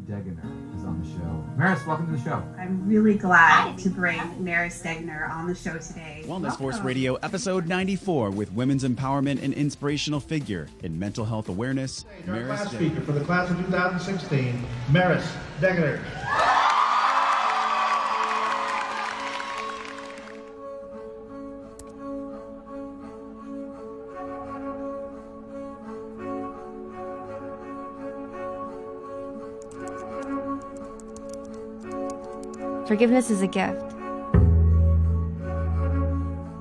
Degener is on the show. Maris, welcome to the show. I'm really glad to bring Maris Degener on the show today. Wellness Force Radio, episode 94, with women's empowerment and inspirational figure in mental health awareness, Our class speaker for the class of 2016, Maris Degener. Forgiveness is a gift.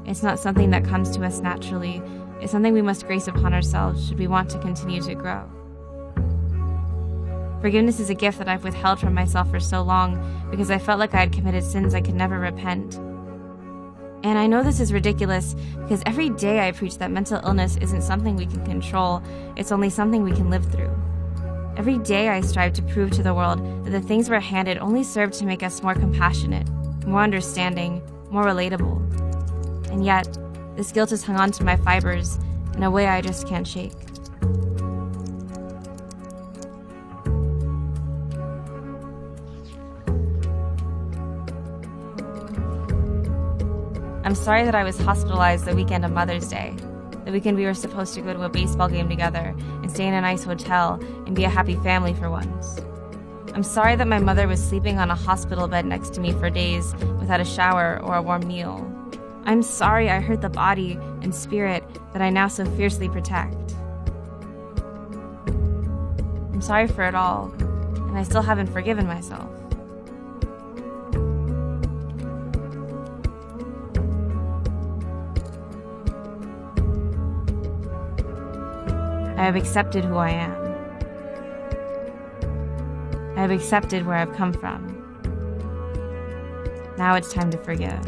It's not something that comes to us naturally. It's something we must grace upon ourselves should we want to continue to grow. Forgiveness is a gift that I've withheld from myself for so long because I felt like I had committed sins I could never repent. And I know this is ridiculous because every day I preach that mental illness isn't something we can control, it's only something we can live through. Every day I strive to prove to the world that the things we're handed only serve to make us more compassionate, more understanding, more relatable. And yet, this guilt has hung on to my fibers in a way I just can't shake. I'm sorry that I was hospitalized the weekend of Mother's Day. The weekend we were supposed to go to a baseball game together and stay in a nice hotel and be a happy family for once. I'm sorry that my mother was sleeping on a hospital bed next to me for days without a shower or a warm meal. I'm sorry I hurt the body and spirit that I now so fiercely protect. I'm sorry for it all, and I still haven't forgiven myself. I have accepted who I am. I have accepted where I've come from. Now it's time to forgive.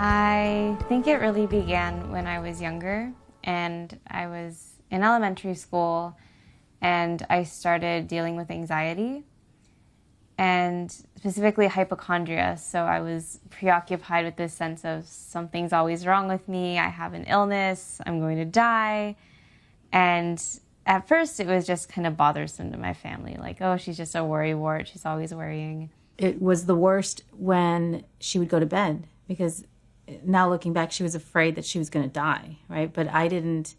I think it really began when I was younger, and I was in elementary school, and I started dealing with anxiety, and specifically hypochondria. So I was preoccupied with this sense of something's always wrong with me, I have an illness, I'm going to die. And at first it was just kind of bothersome to my family, like, oh, she's just a worrywart, she's always worrying. It was the worst when she would go to bed, because now looking back, she was afraid that she was going to die, right? But I didn't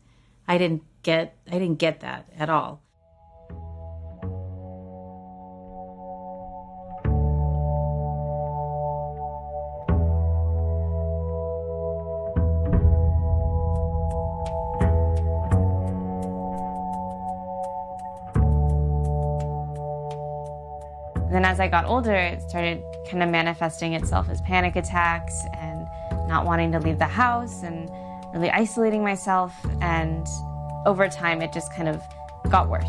get that at all. And then as I got older, it started kind of manifesting itself as panic attacks and not wanting to leave the house and really isolating myself. And over time, it just kind of got worse.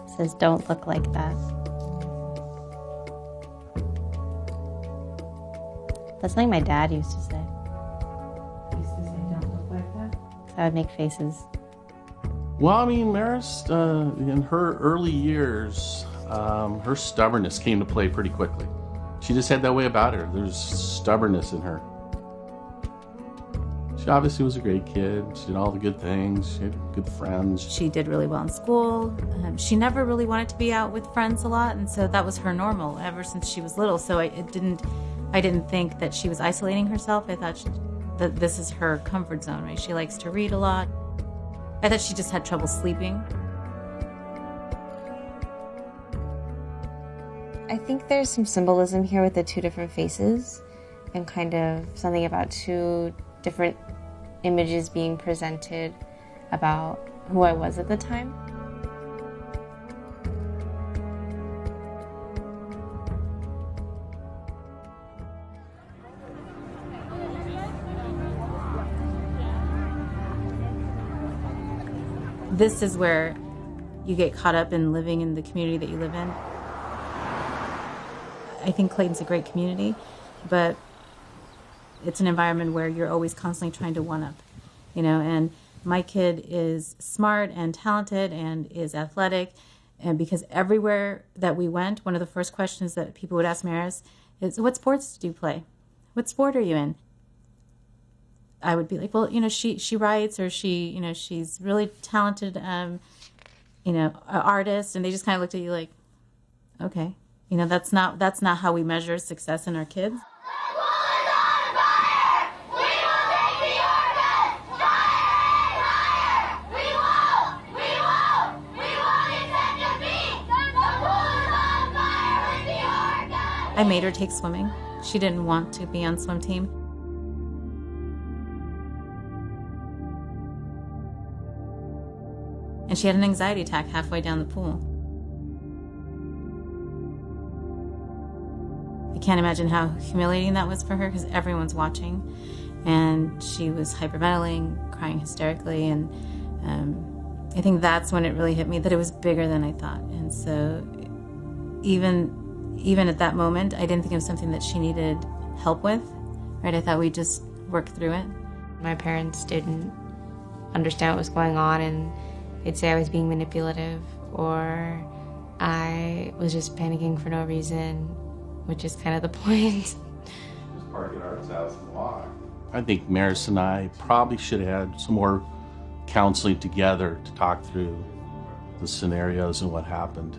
It says, don't look like that. That's something my dad used to say. I would make faces. Well, I mean, Maris, in her early years, her stubbornness came to play pretty quickly. She just had that way about her. There's stubbornness in her. She obviously was a great kid. She did all the good things. She had good friends. She did really well in school. She never really wanted to be out with friends a lot, and so that was her normal ever since she was little. So I didn't think that she was isolating herself. I thought that this is her comfort zone, right? She likes to read a lot. I thought she just had trouble sleeping. I think there's some symbolism here with the two different faces and kind of something about two different images being presented about who I was at the time. This is where you get caught up in living in the community that you live in. I think Clayton's a great community, but it's an environment where you're always constantly trying to one-up, and my kid is smart and talented and is athletic, and because everywhere that we went, one of the first questions that people would ask Maris is, what sports do you play? What sport are you in? I would be like, well, she writes, or she's really talented, artist, and they just kind of looked at you like, okay, that's not how we measure success in our kids. I made her take swimming. She didn't want to be on swim team. And she had an anxiety attack halfway down the pool. I can't imagine how humiliating that was for her because everyone's watching. And she was hyperventilating, crying hysterically. And I think that's when it really hit me that it was bigger than I thought. And so even at that moment, I didn't think it was something that she needed help with, right? I thought we'd just work through it. My parents didn't understand what was going on, and they'd say I was being manipulative or I was just panicking for no reason, which is kind of the point. Just park at Art's house and walk. I think Maris and I probably should have had some more counseling together to talk through the scenarios and what happened.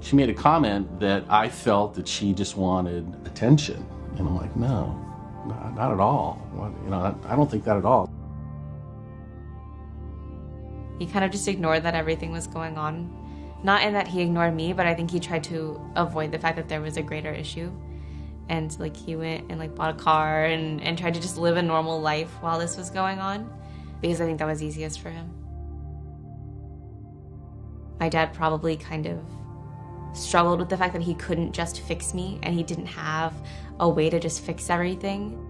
She made a comment that I felt that she just wanted attention. And I'm like, no, not at all. I don't think that at all. He kind of just ignored that everything was going on. Not in that he ignored me, but I think he tried to avoid the fact that there was a greater issue. And he went and bought a car and tried to just live a normal life while this was going on, because I think that was easiest for him. My dad probably kind of struggled with the fact that he couldn't just fix me and he didn't have a way to just fix everything.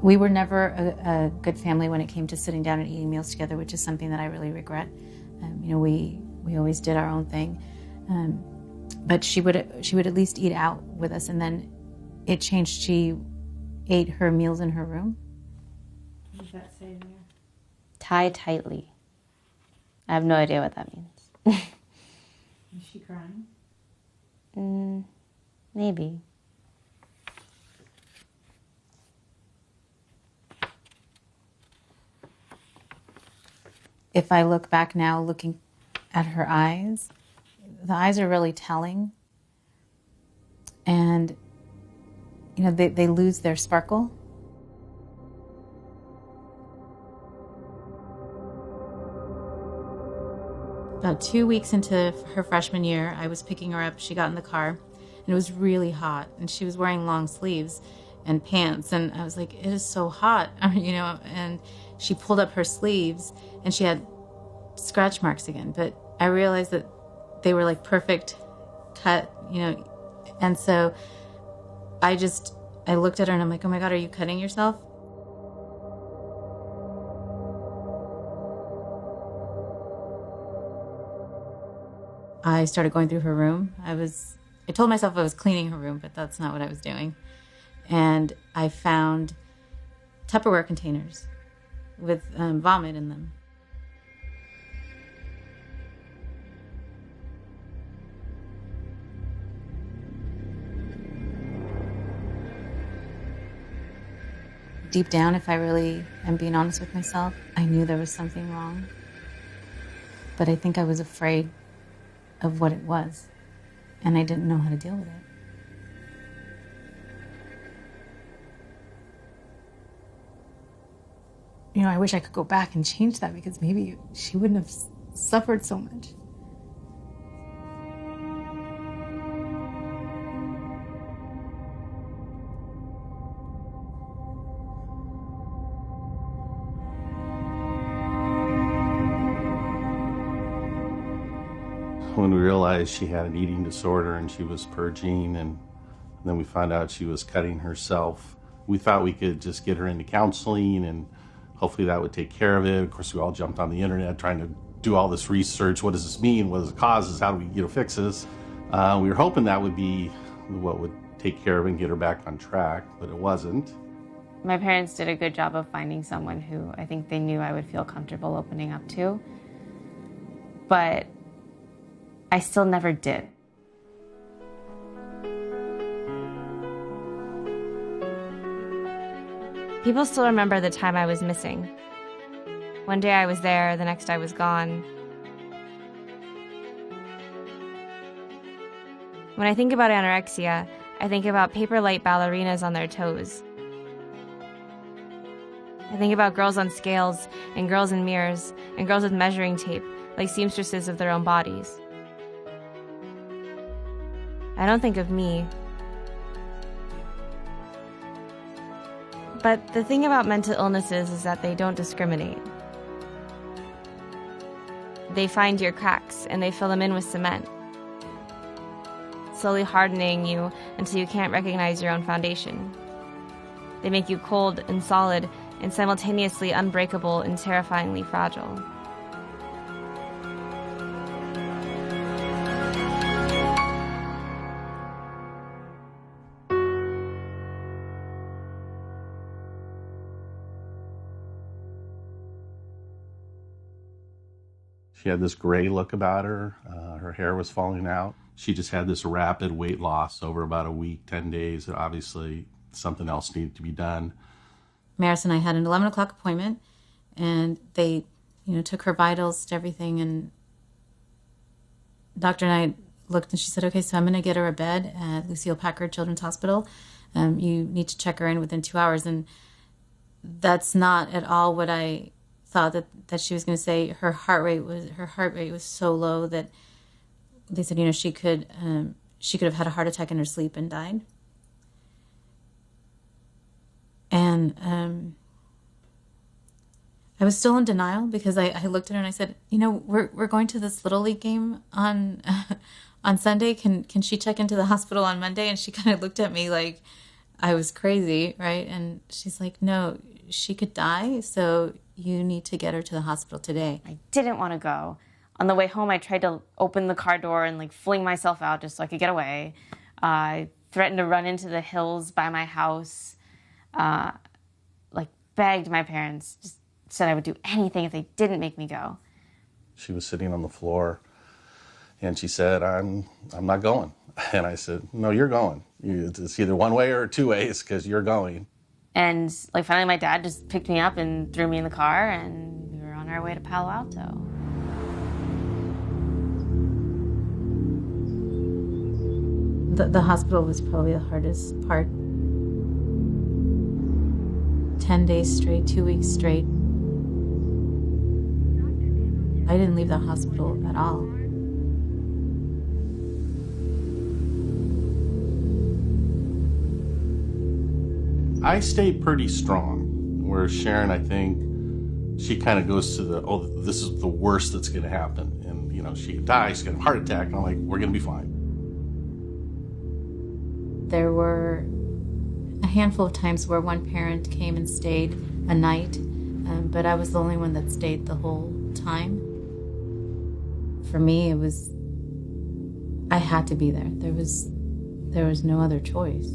We were never a good family when it came to sitting down and eating meals together, which is something that I really regret. We always did our own thing, but she would at least eat out with us, and then it changed. She ate her meals in her room. What does that say there? Tie tightly. I have no idea what that means. Is she crying? Maybe. If I look back now, looking at her eyes, the eyes are really telling. And, they lose their sparkle. About 2 weeks into her freshman year, I was picking her up. She got in the car, and it was really hot, and she was wearing long sleeves and pants, and I was like, it is so hot, and she pulled up her sleeves, and she had scratch marks again, but I realized that they were perfect cut, and so I looked at her, and I'm like, oh my God, are you cutting yourself? I started going through her room. I told myself I was cleaning her room, but that's not what I was doing. And I found Tupperware containers with vomit in them. Deep down, if I really am being honest with myself, I knew there was something wrong. But I think I was afraid of what it was, and I didn't know how to deal with it. I wish I could go back and change that, because maybe she wouldn't have suffered so much. When we realized she had an eating disorder and she was purging, and then we found out she was cutting herself, we thought we could just get her into counseling and hopefully that would take care of it. Of course, we all jumped on the internet trying to do all this research. What does this mean? What does it cause? How do we fix this? We were hoping that would be what would take care of it and get her back on track, but it wasn't. My parents did a good job of finding someone who I think they knew I would feel comfortable opening up to. But I still never did. People still remember the time I was missing. One day I was there, the next I was gone. When I think about anorexia, I think about paper light ballerinas on their toes. I think about girls on scales and girls in mirrors and girls with measuring tape, like seamstresses of their own bodies. I don't think of me. But the thing about mental illnesses is that they don't discriminate. They find your cracks and they fill them in with cement, slowly hardening you until you can't recognize your own foundation. They make you cold and solid and simultaneously unbreakable and terrifyingly fragile. She had this gray look about her. Her hair was falling out. She just had this rapid weight loss over about a week, 10 days. Obviously, something else needed to be done. Maris and I had an 11 o'clock appointment, and they, took her vitals to everything, and doctor and I looked, and she said, okay, so I'm going to get her a bed at Lucile Packard Children's Hospital. You need to check her in within 2 hours, and that's not at all what I thought that she was going to say. Her heart rate was so low that they said, she could have had a heart attack in her sleep and died. And I was still in denial because I looked at her and I said, we're going to this Little League game on Sunday. Can she check into the hospital on Monday? And she kind of looked at me like I was crazy, right? And she's like, no, she could die, so you need to get her to the hospital today. I didn't want to go. On the way home, I tried to open the car door and fling myself out just so I could get away. I threatened to run into the hills by my house. Begged my parents, just said I would do anything if they didn't make me go. She was sitting on the floor, and she said, I'm not going. And I said, no, you're going. It's either one way or two ways, because you're going. And finally my dad just picked me up and threw me in the car, and we were on our way to Palo Alto. The hospital was probably the hardest part. 10 days straight, 2 weeks straight. I didn't leave the hospital at all. I stayed pretty strong, where Sharon, I think, she kind of goes to this is the worst that's going to happen. And, she could die, she's going to have a heart attack. And I'm like, we're going to be fine. There were a handful of times where one parent came and stayed a night, but I was the only one that stayed the whole time. For me, I had to be there. There was no other choice.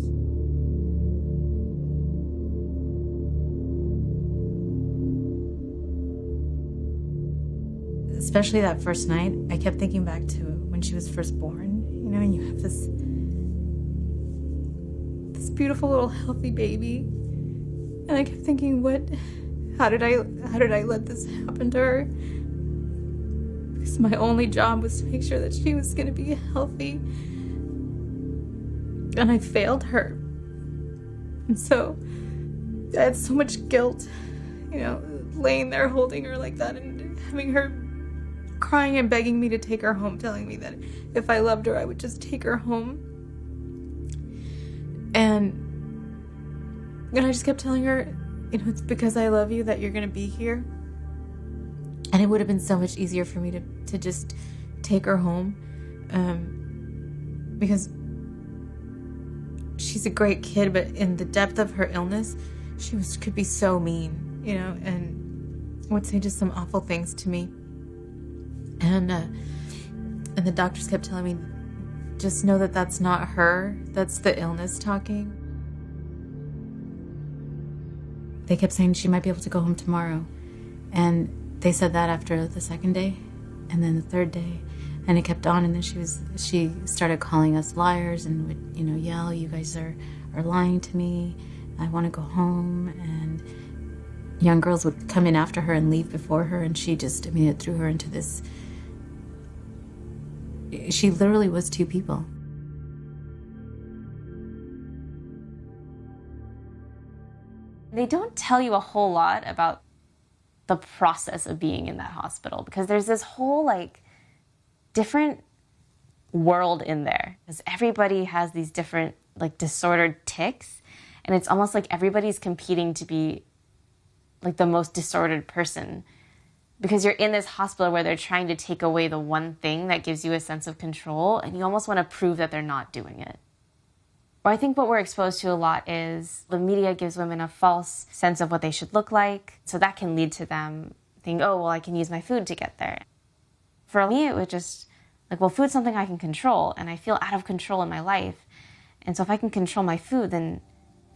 Especially that first night, I kept thinking back to when she was first born, and you have this beautiful little healthy baby, and I kept thinking, how did I let this happen to her? Because my only job was to make sure that she was going to be healthy, and I failed her. And so I had so much guilt, laying there holding her like that and having her crying and begging me to take her home, telling me that if I loved her, I would just take her home. And I just kept telling her, it's because I love you that you're going to be here. And it would have been so much easier for me to just take her home. Because she's a great kid, but in the depth of her illness, she could be so mean. and would say just some awful things to me. And the doctors kept telling me, just know that that's not her, that's the illness talking. They kept saying she might be able to go home tomorrow. And they said that after the second day, and then the third day. And it kept on, and then she started calling us liars and would, yell, you guys are lying to me. I want to go home. And young girls would come in after her and leave before her, and it threw her into this. She literally was two people. They don't tell you a whole lot about the process of being in that hospital, because there's this whole different world in there, because everybody has these different disordered tics, and it's almost like everybody's competing to be the most disordered person, because you're in this hospital where they're trying to take away the one thing that gives you a sense of control, and you almost want to prove that they're not doing it. Or I think what we're exposed to a lot is the media gives women a false sense of what they should look like, so that can lead to them thinking, oh, well, I can use my food to get there. For me, it was just food's something I can control, and I feel out of control in my life. And so if I can control my food, then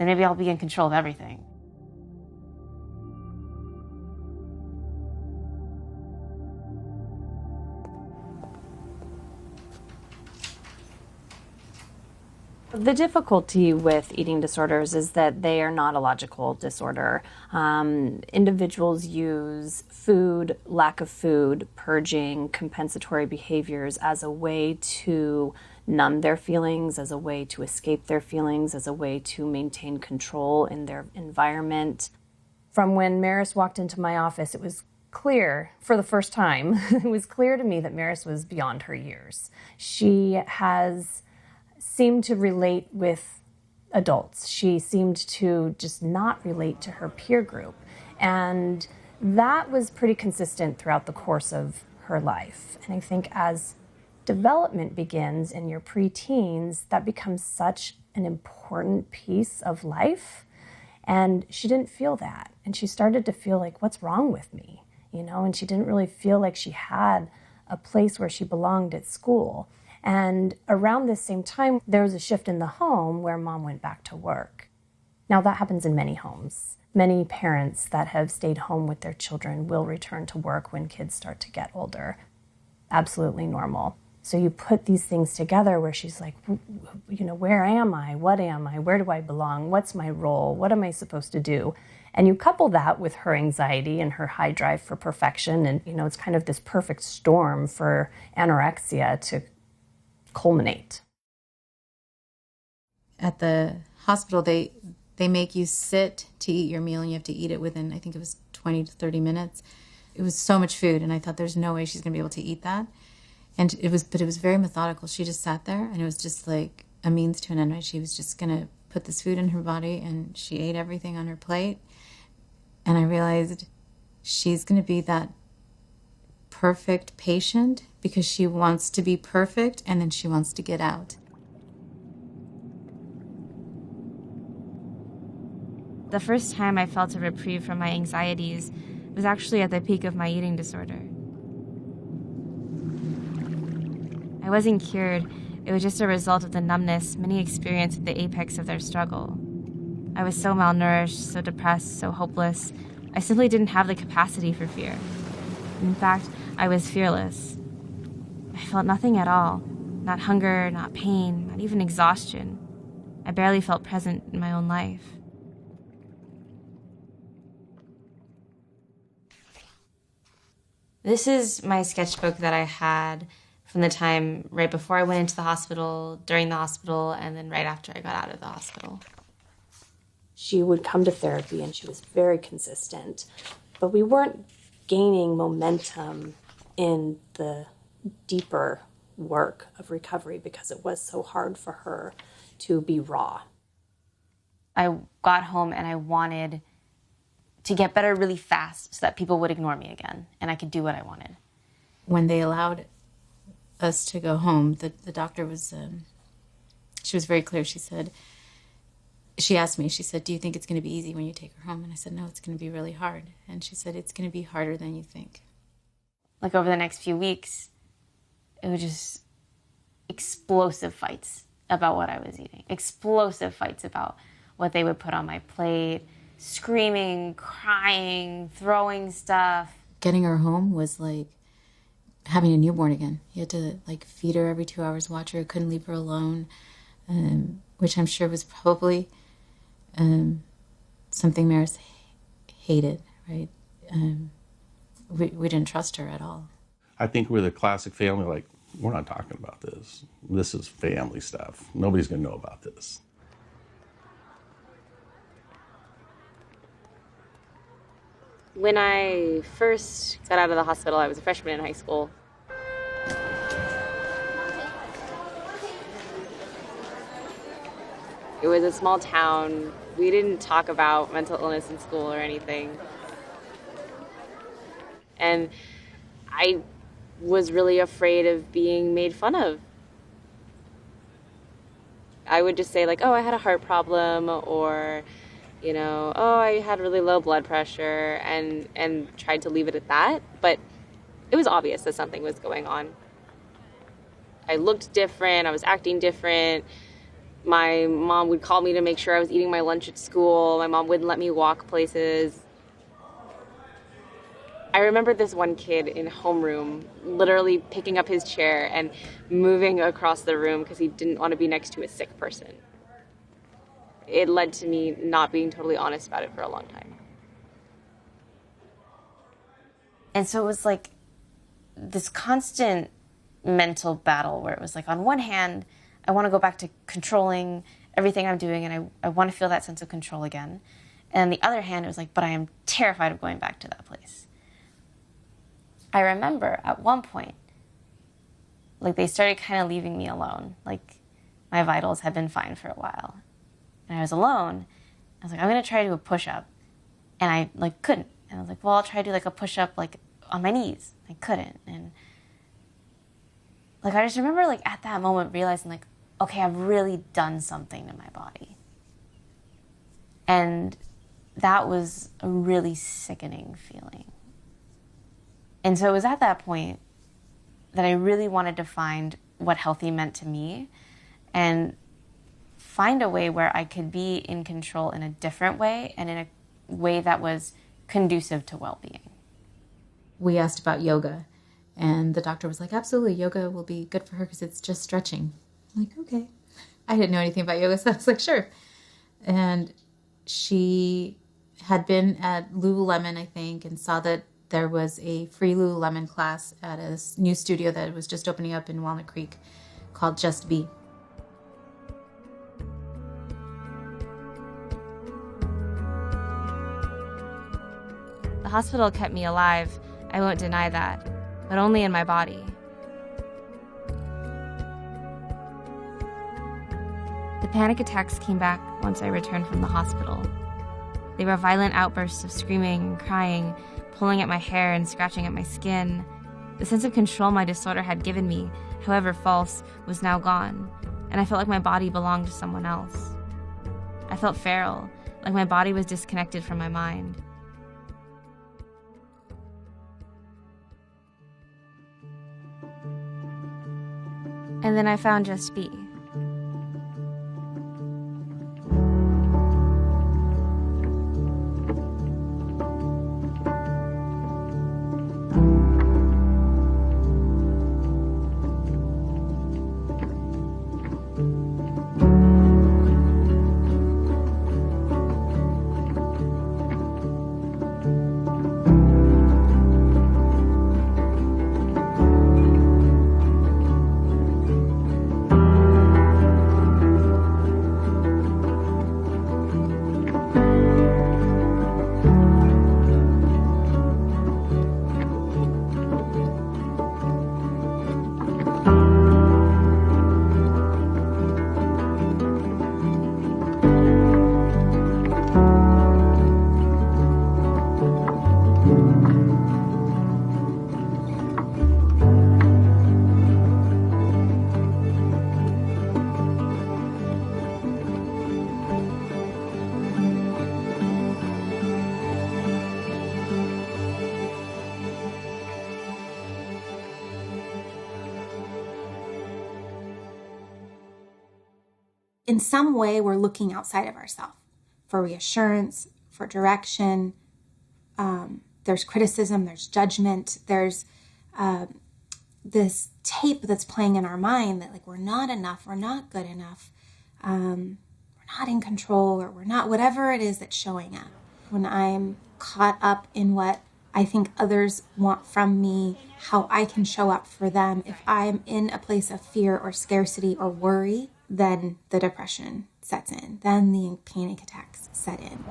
maybe I'll be in control of everything. The difficulty with eating disorders is that they are not a logical disorder. Individuals use food, lack of food, purging, compensatory behaviors as a way to numb their feelings, as a way to escape their feelings, as a way to maintain control in their environment. From when Maris walked into my office, it was clear, for the first time, it was clear to me that Maris was beyond her years. She has seemed to relate with adults. She seemed to just not relate to her peer group. And that was pretty consistent throughout the course of her life. And I think as development begins in your preteens, that becomes such an important piece of life. And she didn't feel that. And she started to feel like, what's wrong with me? And she didn't really feel like she had a place where she belonged at school. And around this same time, there was a shift in the home where mom went back to work. Now, that happens in many homes. Many parents that have stayed home with their children will return to work when kids start to get older. Absolutely normal. So you put these things together where she's like, where am I? What am I? Where do I belong? What's my role? What am I supposed to do? And you couple that with her anxiety and her high drive for perfection. And, it's kind of this perfect storm for anorexia to culminate. At the hospital, they make you sit to eat your meal, and you have to eat it within, I think it was 20 to 30 minutes. It was so much food, and I thought there's no way she's going to be able to eat that. And it was very methodical. She just sat there, and it was just like a means to an end. Right? She was just going to put this food in her body, and she ate everything on her plate. And I realized she's going to be that perfect patient because she wants to be perfect, and then she wants to get out. The first time I felt a reprieve from my anxieties was actually at the peak of my eating disorder. I wasn't cured. It was just a result of the numbness many experience at the apex of their struggle. I was so malnourished, so depressed, so hopeless. I simply didn't have the capacity for fear. In fact, I was fearless. I felt nothing at all. Not hunger, not pain, not even exhaustion. I barely felt present in my own life. This is my sketchbook that I had from the time right before I went into the hospital, during the hospital, and then right after I got out of the hospital. She would come to therapy, and she was very consistent, but we weren't gaining momentum in the deeper work of recovery because it was so hard for her to be raw. I got home and I wanted to get better really fast so that people would ignore me again and I could do what I wanted. When they allowed us to go home, the doctor was, she was very clear. She said, she asked me, she said, do you think it's going to be easy when you take her home? And I said, no, it's going to be really hard. And she said, it's going to be harder than you think. Like over the next few weeks, it was just explosive fights about what I was eating. Explosive fights about what they would put on my plate. Screaming, crying, throwing stuff. Getting her home was like having a newborn again. You had to like feed her every 2 hours, watch her, couldn't leave her alone, which I'm sure was probably something Maris hated, right? We didn't trust her at all. I think we're the classic family, like, we're not talking about this. This is family stuff. Nobody's going to know about this. When I first got out of the hospital, I was a freshman in high school. It was a small town. We didn't talk about mental illness in school or anything. And I was really afraid of being made fun of. I would just say like, oh, I had a heart problem, or, you know, oh, I had really low blood pressure, and tried to leave it at that. But it was obvious that something was going on. I looked different. I was acting different. My mom would call me to make sure I was eating my lunch at school. My mom wouldn't let me walk places. I remember this one kid in homeroom literally picking up his chair and moving across the room because he didn't want to be next to a sick person. It led to me not being totally honest about it for a long time. And so it was like this constant mental battle where it was like, on one hand, I want to go back to controlling everything I'm doing, and I want to feel that sense of control again. And on the other hand, it was like, but I am terrified of going back to that place. I remember at one point, like they started kind of leaving me alone. Like my vitals had been fine for a while. And I was alone. I was like, I'm going to try to do a push-up. And I like couldn't. And I was like, well, I'll try to do like a push-up like on my knees. I couldn't. And like I just remember like at that moment realizing like, okay, I've really done something to my body. And that was a really sickening feeling. And so it was at that point that I really wanted to find what healthy meant to me and find a way where I could be in control in a different way and in a way that was conducive to well-being. We asked about yoga, and the doctor was like, absolutely, yoga will be good for her because it's just stretching. I'm like, okay. I didn't know anything about yoga, so I was like, sure. And she had been at Lululemon, I think, and saw that there was a free Lululemon class at a new studio that was just opening up in Walnut Creek called Just Be. The hospital kept me alive, I won't deny that, but only in my body. The panic attacks came back once I returned from the hospital. They were violent outbursts of screaming and crying, pulling at my hair and scratching at my skin. The sense of control my disorder had given me, however false, was now gone, and I felt like my body belonged to someone else. I felt feral, like my body was disconnected from my mind. And then I found Just Be. in some way we're looking outside of ourselves for reassurance, for direction. There's criticism, there's judgment, there's this tape that's playing in our mind that like we're not enough, we're not good enough, we're not in control, or we're not, whatever it is that's showing up. When I'm caught up in what I think others want from me, how I can show up for them, if I'm in a place of fear or scarcity or worry, then the depression sets in, then the panic attacks set in.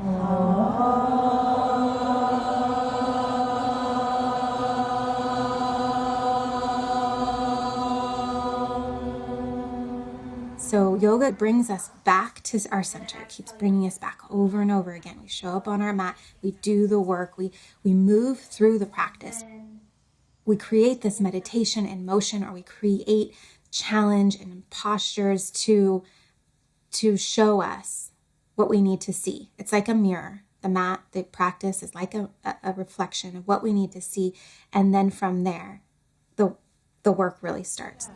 So yoga brings us back to our center. It keeps bringing us back over and over again. We show up on our mat, we do the work, we move through the practice. We create this meditation in motion, or we create challenge and postures to show us what we need to see. It's like a mirror. The mat, the practice is like a reflection of what we need to see. And then from there, the work really starts.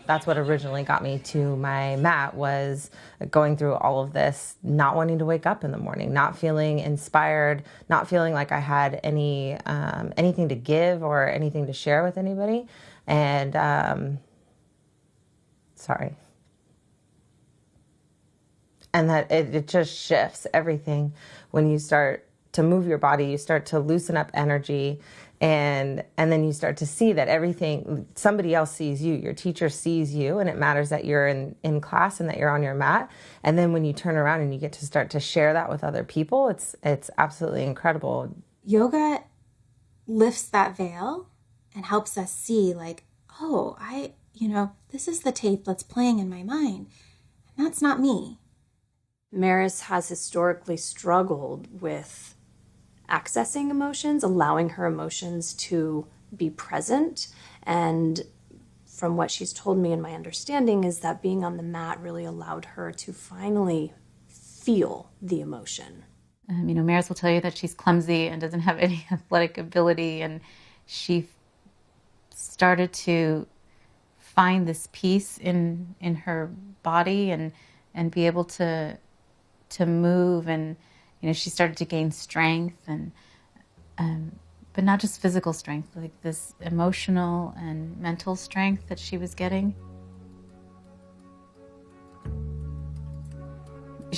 That's what originally got me to my mat, was going through all of this, not wanting to wake up in the morning, not feeling inspired, not feeling like I had anything to give or anything to share with anybody. And sorry. And that it just shifts everything. When you start to move your body, you start to loosen up energy. And then you start to see that everything, somebody else sees you, your teacher sees you, and it matters that you're in class and that you're on your mat. And then when you turn around and you get to start to share that with other people, it's absolutely incredible. Yoga lifts that veil and helps us see like, oh, this is the tape that's playing in my mind. And that's not me. Maris has historically struggled with accessing emotions, allowing her emotions to be present. And from what she's told me and my understanding is that being on the mat really allowed her to finally feel the emotion. Maris will tell you that she's clumsy and doesn't have any athletic ability, and she started to find this peace in her body and be able to move, and she started to gain strength, and but not just physical strength, like this emotional and mental strength that she was getting.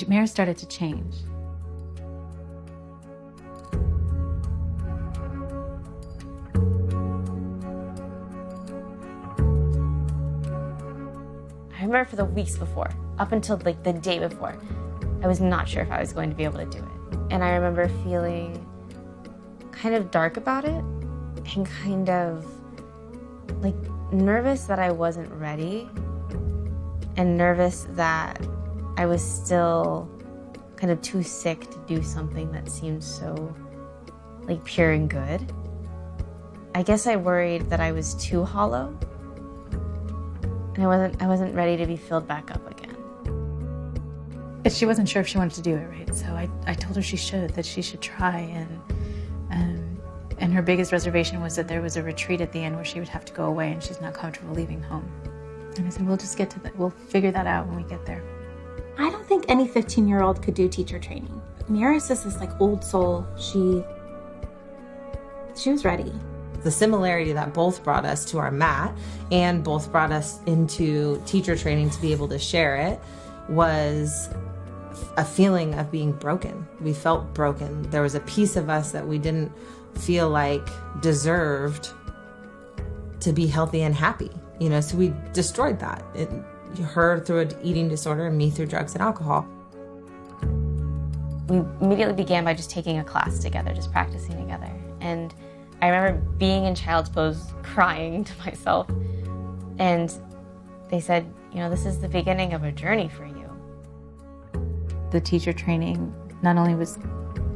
Maris started to change. I remember for the weeks before, up until like the day before, I was not sure if I was going to be able to do it. And I remember feeling kind of dark about it and kind of like nervous that I wasn't ready, and nervous that I was still kind of too sick to do something that seemed so like pure and good. I guess I worried that I was too hollow, and I wasn't ready to be filled back up again. But she wasn't sure if she wanted to do it, right? So I told her that she should try, and her biggest reservation was that there was a retreat at the end where she would have to go away, and she's not comfortable leaving home. And I said, we'll just get to that. We'll figure that out when we get there. I don't think any 15-year-old could do teacher training. Maris is this like old soul. She was ready. The similarity that both brought us to our mat and both brought us into teacher training to be able to share it was a feeling of being broken. We felt broken. There was a piece of us that we didn't feel like deserved to be healthy and happy. So we destroyed that. Her through an eating disorder and me through drugs and alcohol. We immediately began by just taking a class together, just practicing together. And I remember being in child's pose, crying to myself. And they said, this is the beginning of a journey for you. The teacher training not only was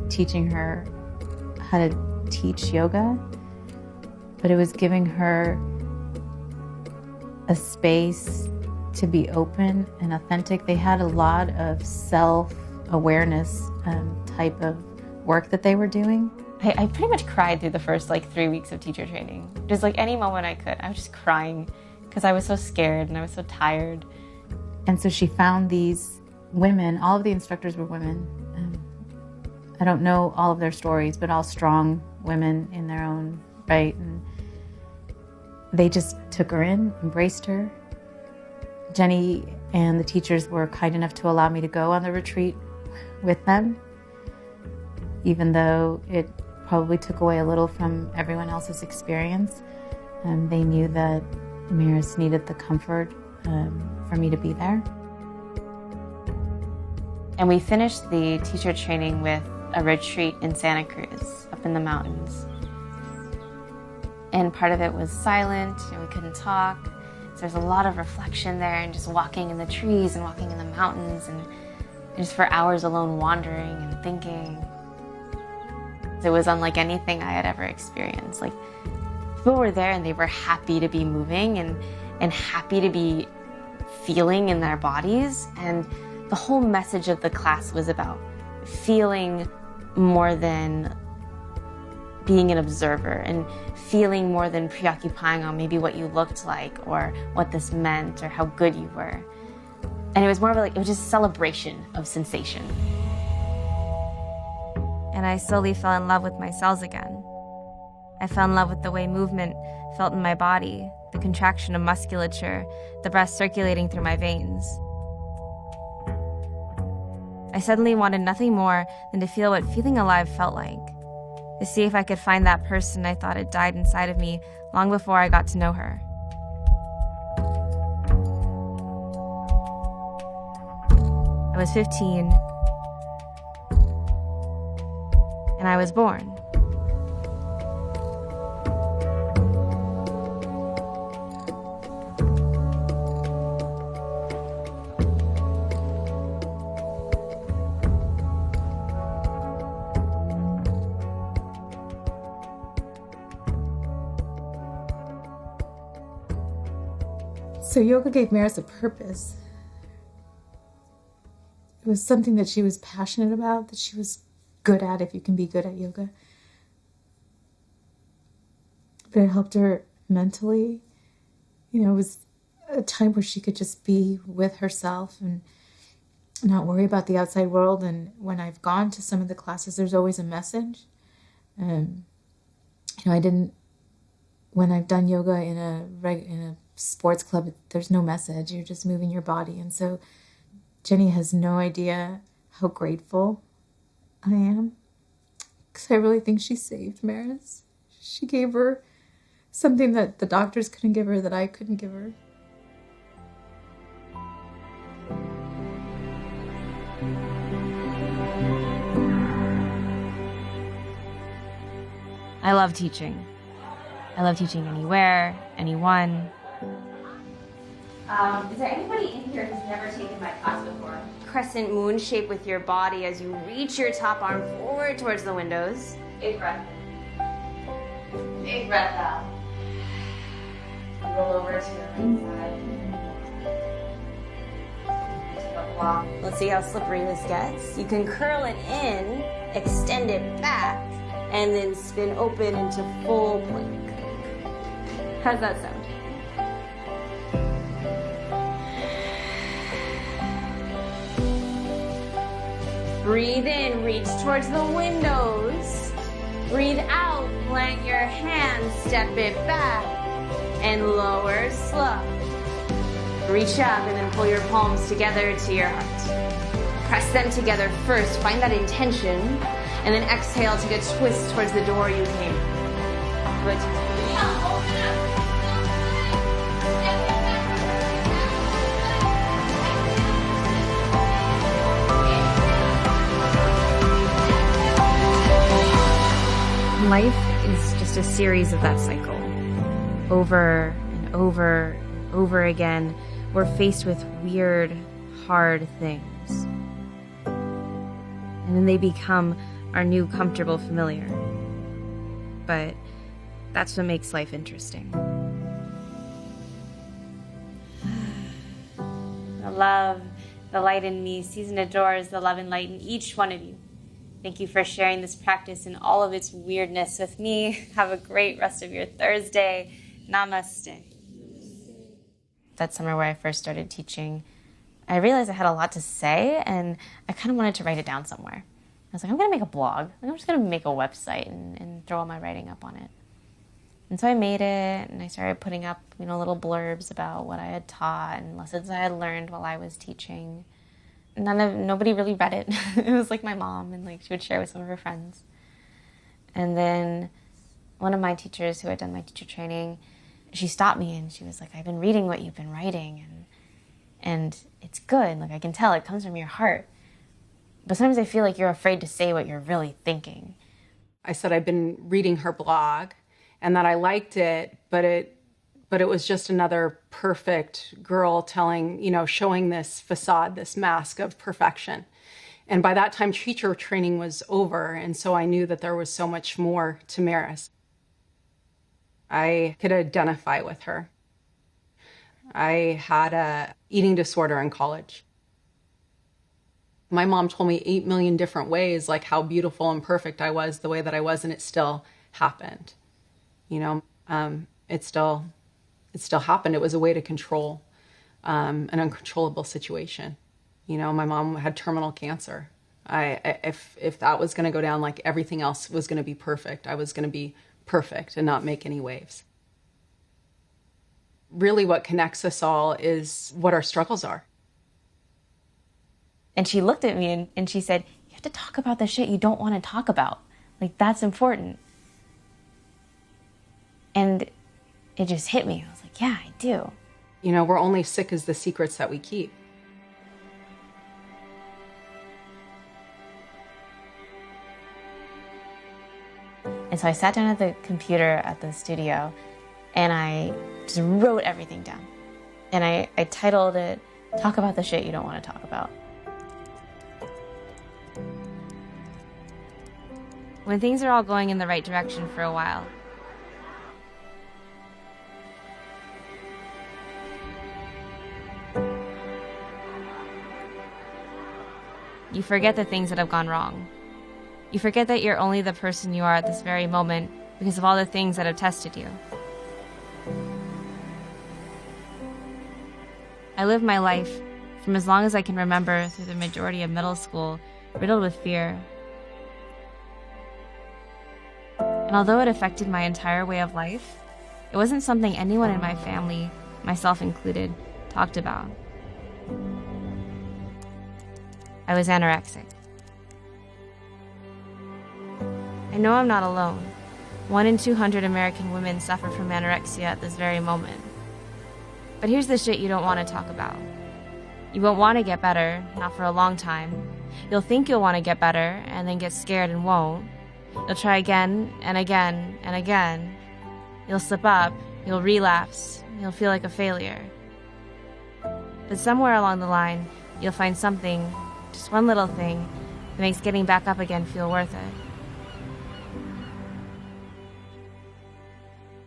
teaching her how to teach yoga, but it was giving her a space to be open and authentic. They had a lot of self-awareness type of work that they were doing. I pretty much cried through the first 3 weeks of teacher training. Just any moment I could. I was just crying because I was so scared and I was so tired. And so she found these women, all of the instructors were women. I don't know all of their stories, but all strong women in their own right. And they just took her in, embraced her. Jenny and the teachers were kind enough to allow me to go on the retreat with them, even though it probably took away a little from everyone else's experience. They knew that Maris needed the comfort for me to be there. And we finished the teacher training with a retreat in Santa Cruz, up in the mountains. And part of it was silent, and we couldn't talk. So there's a lot of reflection there, and just walking in the trees and walking in the mountains, and just for hours alone wandering and thinking. It was unlike anything I had ever experienced. Like, people were there and they were happy to be moving and happy to be feeling in their bodies. And the whole message of the class was about feeling more than being an observer, and feeling more than preoccupying on maybe what you looked like or what this meant or how good you were. And it was more of like, it was just a celebration of sensation. And I slowly fell in love with my cells again. I fell in love with the way movement felt in my body, the contraction of musculature, the breath circulating through my veins. I suddenly wanted nothing more than to feel what feeling alive felt like, to see if I could find that person I thought had died inside of me long before I got to know her. I was 15, and I was born. So yoga gave Maris a purpose. It was something that she was passionate about, that she was good at, if you can be good at yoga. But it helped her mentally. You know, it was a time where she could just be with herself and not worry about the outside world. And when I've gone to some of the classes, there's always a message. You know, when I've done yoga in a sports club, there's no message. You're just moving your body. And so Jenny has no idea how grateful I am, because I really think she saved Maris. She gave her something that the doctors couldn't give her, that I couldn't give her. I love teaching. I love teaching anywhere, anyone. Is there anybody in here who's never taken my class before? Crescent moon shape with your body as you reach your top arm forward towards the windows. Big breath. Big breath out. Roll over to your right side. Take a walk. Let's see how slippery this gets. You can curl it in, extend it back, and then spin open into full plank. How's that sound? Breathe in, reach towards the windows. Breathe out, plant your hands, step it back, and lower slow. Reach up and then pull your palms together to your heart. Press them together first, find that intention, and then exhale, take a twist towards the door you came. Good. Life is just a series of that cycle. Over and over and over again, we're faced with weird, hard things. And then they become our new comfortable familiar. But that's what makes life interesting. The love, the light in me sees and adores the love and light in each one of you. Thank you for sharing this practice in all of its weirdness with me. Have a great rest of your Thursday. Namaste. That summer where I first started teaching, I realized I had a lot to say, and I kind of wanted to write it down somewhere. I was like, I'm going to make a blog. I'm just going to make a website and throw all my writing up on it. And so I made it, and I started putting up, little blurbs about what I had taught and lessons I had learned while I was teaching. Nobody really read it. It was like my mom, and she would share with some of her friends. And then one of my teachers who had done my teacher training, she stopped me and she was like, I've been reading what you've been writing, and it's good. I can tell it comes from your heart. But sometimes I feel like you're afraid to say what you're really thinking. I said I'd been reading her blog and that I liked it, but it was just another perfect girl showing this facade, this mask of perfection. And by that time, teacher training was over, and so I knew that there was so much more to Maris. I could identify with her. I had a eating disorder in college. My mom told me 8 million different ways, how beautiful and perfect I was the way that I was, and it still happened. It still happened. It was a way to control an uncontrollable situation. My mom had terminal cancer. If that was going to go down, everything else was going to be perfect, I was going to be perfect and not make any waves. Really what connects us all is what our struggles are. And she looked at me and she said, you have to talk about the shit you don't want to talk about. That's important. And it just hit me. I was like, yeah, I do. We're only sick as the secrets that we keep. And so I sat down at the computer at the studio and I just wrote everything down. And I titled it, Talk About the Shit You Don't Want to Talk About. When things are all going in the right direction for a while, you forget the things that have gone wrong. You forget that you're only the person you are at this very moment because of all the things that have tested you. I lived my life, from as long as I can remember through the majority of middle school, riddled with fear. And although it affected my entire way of life, it wasn't something anyone in my family, myself included, talked about. I was anorexic. I know I'm not alone. 1 in 200 American women suffer from anorexia at this very moment. But here's the shit you don't want to talk about. You won't want to get better, not for a long time. You'll think you'll want to get better, and then get scared and won't. You'll try again, and again, and again. You'll slip up, you'll relapse, you'll feel like a failure. But somewhere along the line, you'll find something, just one little thing, that makes getting back up again feel worth it.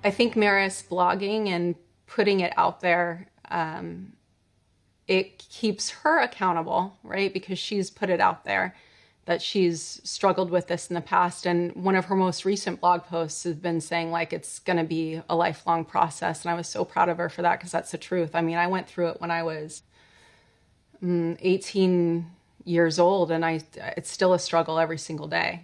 I think Maris blogging and putting it out there, it keeps her accountable, right? Because she's put it out there that she's struggled with this in the past. And one of her most recent blog posts has been saying it's going to be a lifelong process. And I was so proud of her for that because that's the truth. I mean, I went through it when I was 18 years old, and it's still a struggle every single day.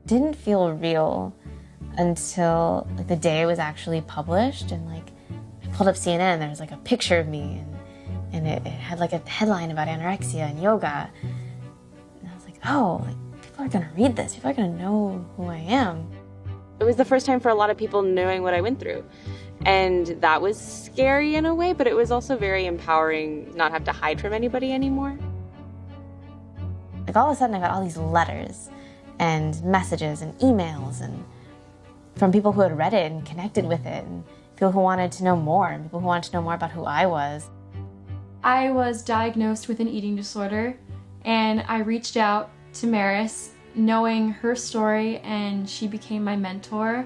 Didn't feel real until the day it was actually published, and I pulled up CNN and there was a picture of me and it had a headline about anorexia and yoga, and I was like, oh, people are gonna read this, people are gonna know who I am. It was the first time for a lot of people knowing what I went through, and that was scary in a way, but it was also very empowering not have to hide from anybody anymore. All of a sudden I got all these letters and messages and emails and from people who had read it and connected with it, and people who wanted to know more, and people who wanted to know more about who I was. I was diagnosed with an eating disorder, and I reached out to Maris knowing her story, and she became my mentor,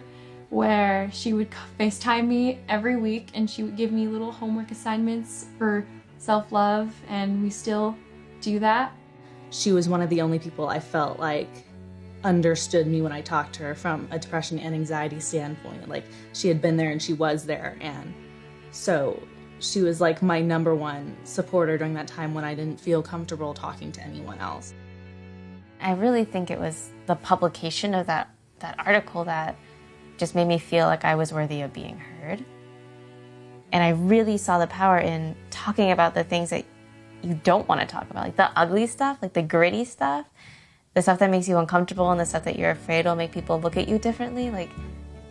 where she would FaceTime me every week and she would give me little homework assignments for self-love, and we still do that. She was one of the only people I felt like understood me when I talked to her from a depression and anxiety standpoint. Like, she had been there and she was there, and so she was like my number one supporter during that time when I didn't feel comfortable talking to anyone else. I really think it was the publication of that article that just made me feel like I was worthy of being heard. And I really saw the power in talking about the things that you don't want to talk about, like the ugly stuff, like the gritty stuff, the stuff that makes you uncomfortable and the stuff that you're afraid will make people look at you differently. Like,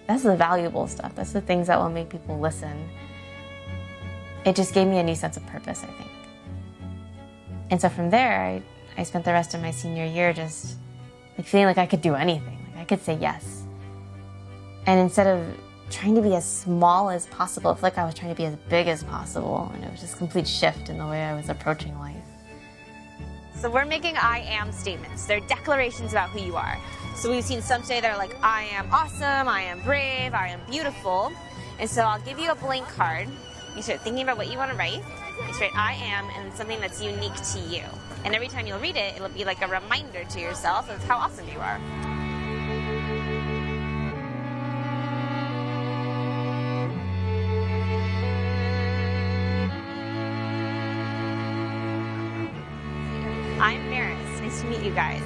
that's the valuable stuff. That's the things that will make people listen. It just gave me a new sense of purpose, I think. And so from there, I spent the rest of my senior year just like feeling like I could do anything, like I could say yes. And instead of trying to be as small as possible, I feel like I was trying to be as big as possible, and it was just a complete shift in the way I was approaching life. So we're making I am statements. They're declarations about who you are. So we've seen some say they're like, I am awesome, I am brave, I am beautiful. And so I'll give you a blank card. You start thinking about what you want to write. You write I am and something that's unique to you. And every time you'll read it, it'll be like a reminder to yourself of how awesome you are. I'm Maris. Nice to meet you guys.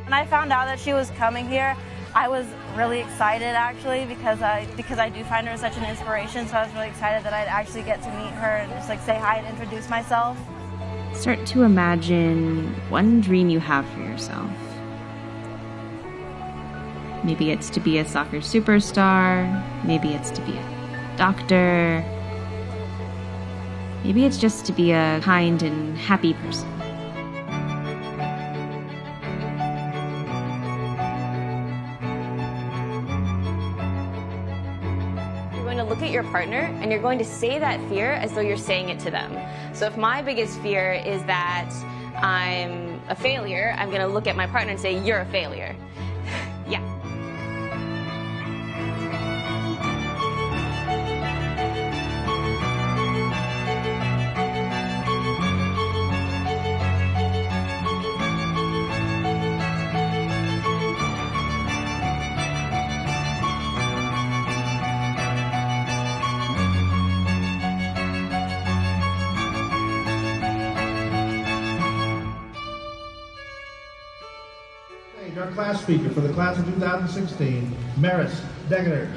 When I found out that she was coming here, I was really excited actually because I do find her such an inspiration. So I was really excited that I'd actually get to meet her and just like say hi and introduce myself. Start to imagine one dream you have for yourself. Maybe it's to be a soccer superstar. Maybe it's to be a doctor. Maybe it's just to be a kind and happy person. You're going to look at your partner and you're going to say that fear as though you're saying it to them. So if my biggest fear is that I'm a failure, I'm going to look at my partner and say, you're a failure. Yeah. Our class speaker for the class of 2016, Maris Degener.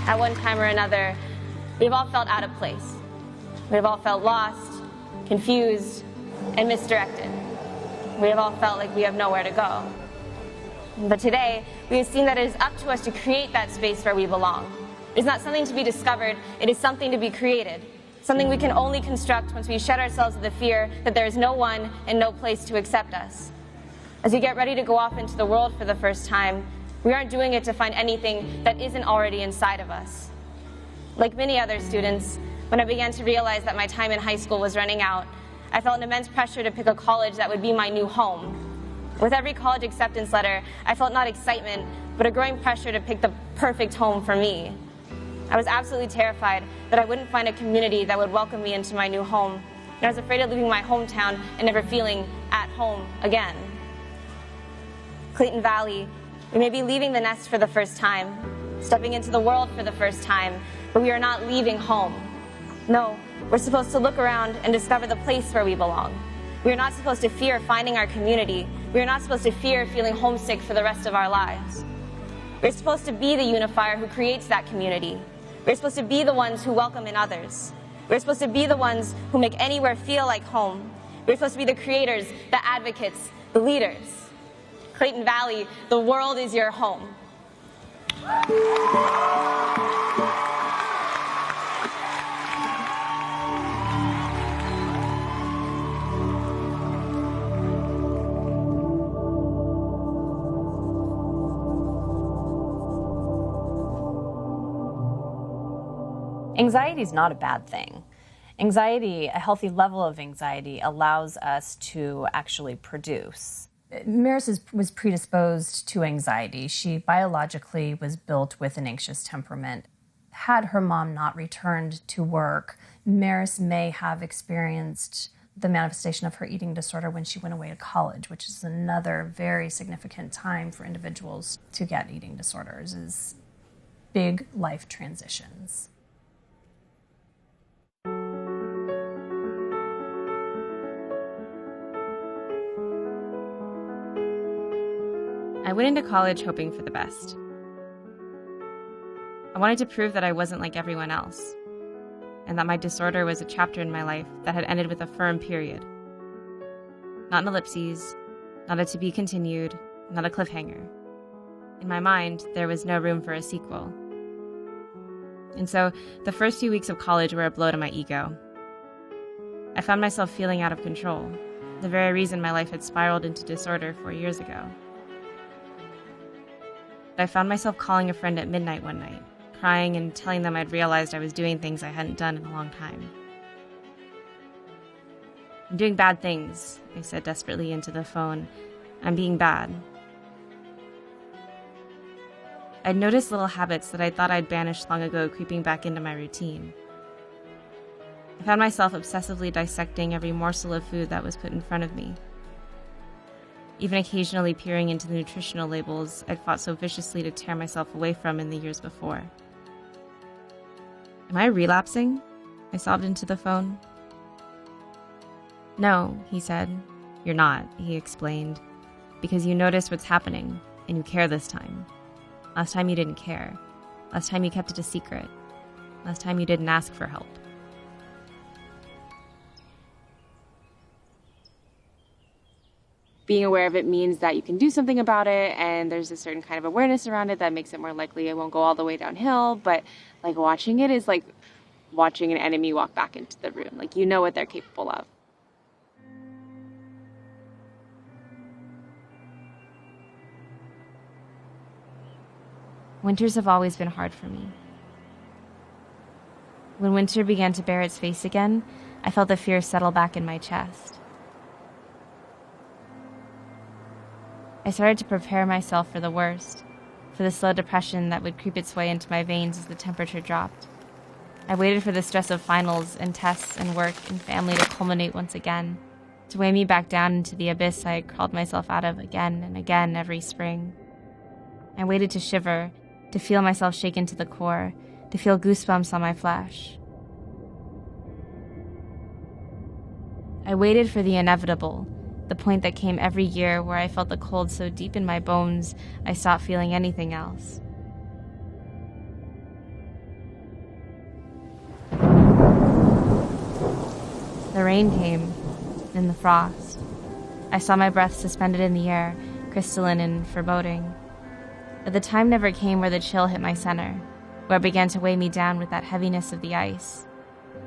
At one time or another, we've all felt out of place. We've all felt lost, confused, and misdirected. We have all felt like we have nowhere to go. But today, we have seen that it is up to us to create that space where we belong. It is not something to be discovered, it is something to be created. Something we can only construct once we shed ourselves of the fear that there is no one and no place to accept us. As we get ready to go off into the world for the first time, we aren't doing it to find anything that isn't already inside of us. Like many other students, when I began to realize that my time in high school was running out, I felt an immense pressure to pick a college that would be my new home. With every college acceptance letter, I felt not excitement, but a growing pressure to pick the perfect home for me. I was absolutely terrified that I wouldn't find a community that would welcome me into my new home. And I was afraid of leaving my hometown and never feeling at home again. Clayton Valley, we may be leaving the nest for the first time, stepping into the world for the first time, but we are not leaving home. No, we're supposed to look around and discover the place where we belong. We are not supposed to fear finding our community. We are not supposed to fear feeling homesick for the rest of our lives. We're supposed to be the unifier who creates that community. We're supposed to be the ones who welcome in others. We're supposed to be the ones who make anywhere feel like home. We're supposed to be the creators, the advocates, the leaders. Clayton Valley, the world is your home. Anxiety is not a bad thing. Anxiety, a healthy level of anxiety, allows us to actually produce. Maris was predisposed to anxiety. She biologically was built with an anxious temperament. had her mom not returned to work, Maris may have experienced the manifestation of her eating disorder when she went away to college, which is another very significant time for individuals to get eating disorders, is big life transitions. I went into college hoping for the best. I wanted to prove that I wasn't like everyone else, and that my disorder was a chapter in my life that had ended with a firm period. Not an ellipses, not a to be continued, not a cliffhanger. In my mind, there was no room for a sequel. And so, the first few weeks of college were a blow to my ego. I found myself feeling out of control, the very reason my life had spiraled into disorder 4 years ago. I found myself calling a friend at midnight one night, crying and telling them I'd realized I was doing things I hadn't done in a long time. "I'm doing bad things," I said desperately into the phone. "I'm being bad." I'd noticed little habits that I thought I'd banished long ago creeping back into my routine. I found myself obsessively dissecting every morsel of food that was put in front of me. Even occasionally peering into the nutritional labels I'd fought so viciously to tear myself away from in the years before. "Am I relapsing?" I sobbed into the phone. "No," he said. "You're not," he explained, "because you notice what's happening, and you care this time. Last time you didn't care. Last time you kept it a secret. Last time you didn't ask for help." Being aware of it means that you can do something about it, and there's a certain kind of awareness around it that makes it more likely it won't go all the way downhill. But like watching it is like watching an enemy walk back into the room. Like, you know what they're capable of. Winters have always been hard for me. When winter began to bear its face again, I felt the fear settle back in my chest. I started to prepare myself for the worst, for the slow depression that would creep its way into my veins as the temperature dropped. I waited for the stress of finals and tests and work and family to culminate once again, to weigh me back down into the abyss I had crawled myself out of again and again every spring. I waited to shiver, to feel myself shaken to the core, to feel goosebumps on my flesh. I waited for the inevitable, the point that came every year where I felt the cold so deep in my bones I stopped feeling anything else. The rain came, then the frost. I saw my breath suspended in the air, crystalline and foreboding. But the time never came where the chill hit my center, where it began to weigh me down with that heaviness of the ice.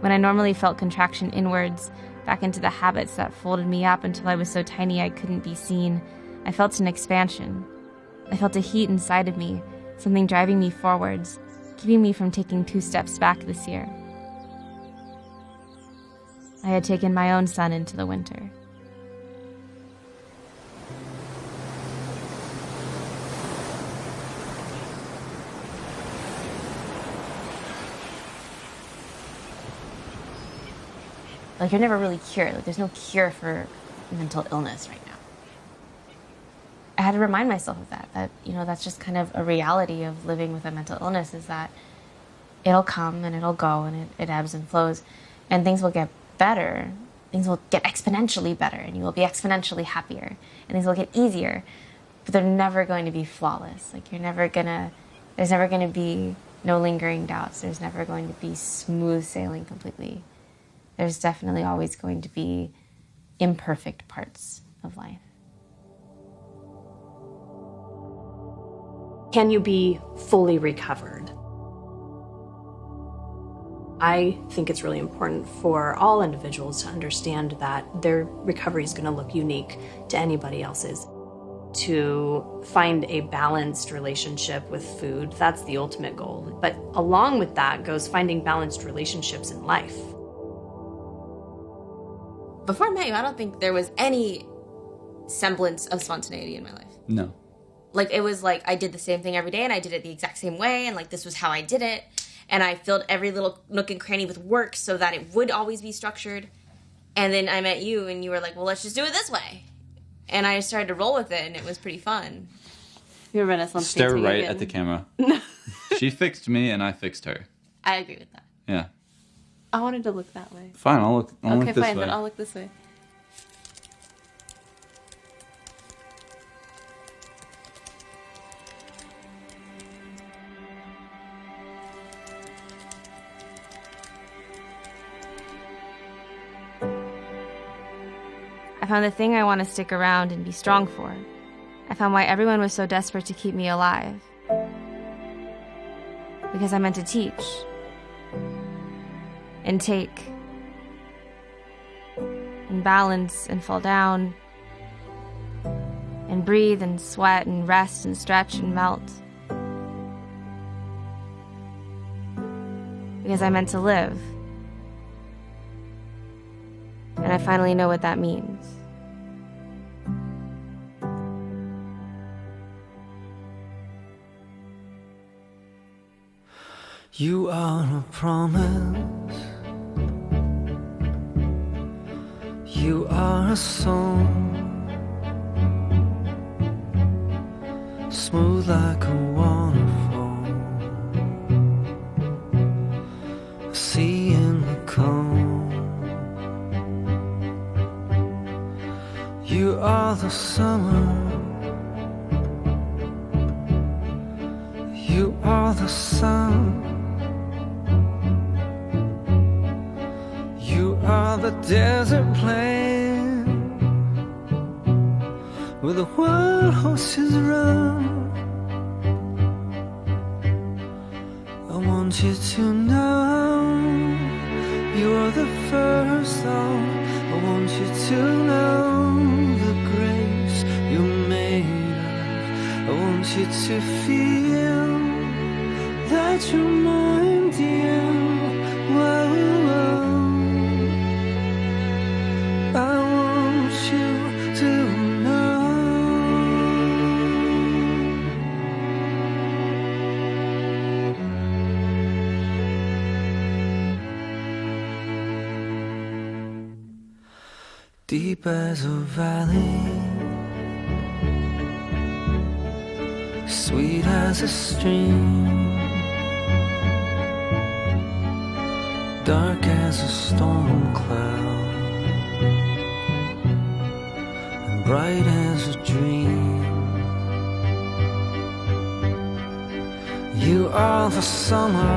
When I normally felt contraction inwards, back into the habits that folded me up until I was so tiny I couldn't be seen, I felt an expansion. I felt a heat inside of me, something driving me forwards, keeping me from taking 2 steps back this year. I had taken my own son into the winter. Like, you're never really cured. Like, there's no cure for mental illness right now. I had to remind myself of that, that's just kind of a reality of living with a mental illness, is that it'll come and it'll go and it ebbs and flows, and things will get better. Things will get exponentially better, and you will be exponentially happier, and things will get easier, but they're never going to be flawless. Like, there's never going to be no lingering doubts. There's never going to be smooth sailing completely. There's definitely always going to be imperfect parts of life. Can you be fully recovered? I think it's really important for all individuals to understand that their recovery is going to look unique to anybody else's. To find a balanced relationship with food, that's the ultimate goal. But along with that goes finding balanced relationships in life. Before I met you, I don't think there was any semblance of spontaneity in my life. No. Like, it was like I did the same thing every day, and I did it the exact same way, and like this was how I did it. And I filled every little nook and cranny with work so that it would always be structured. And then I met you, and you were like, well, let's just do it this way. And I started to roll with it, and it was pretty fun. You're Renaissance Stare painting right again. at the camera. She fixed me, and I fixed her. I agree with that. Yeah. I wanted to look that way. Fine, I'll look Okay, this fine, way. then I'll look this way. I found the thing I want to stick around and be strong for. I found why everyone was so desperate to keep me alive. Because I meant to teach. And take. And balance and fall down. And breathe and sweat and rest and stretch and melt. Because I meant to live. And I finally know what that means. You are a promise. You are a song, smooth like a waterfall, a sea in the calm. You are the summer. You are the sun. You are the desert plain where the wild horses run. I want you to know you are the first thought. I want you to know the grace you're made of. I want you to feel that you're mine, dear. Whoa, whoa. I want you to know. Deep as a valley, sweet as a stream, dark as a storm cloud, and bright as a dream. You are the summer.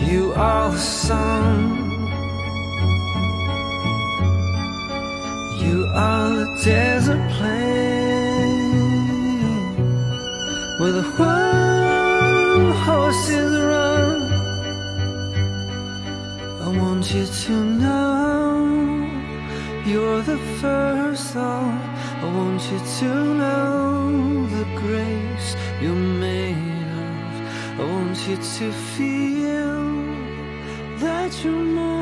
You are the sun. You are the desert plain where the wild horses run. I want you to know you're the first thought. I want you to know the grace you're made of. I want you to feel that you're mine.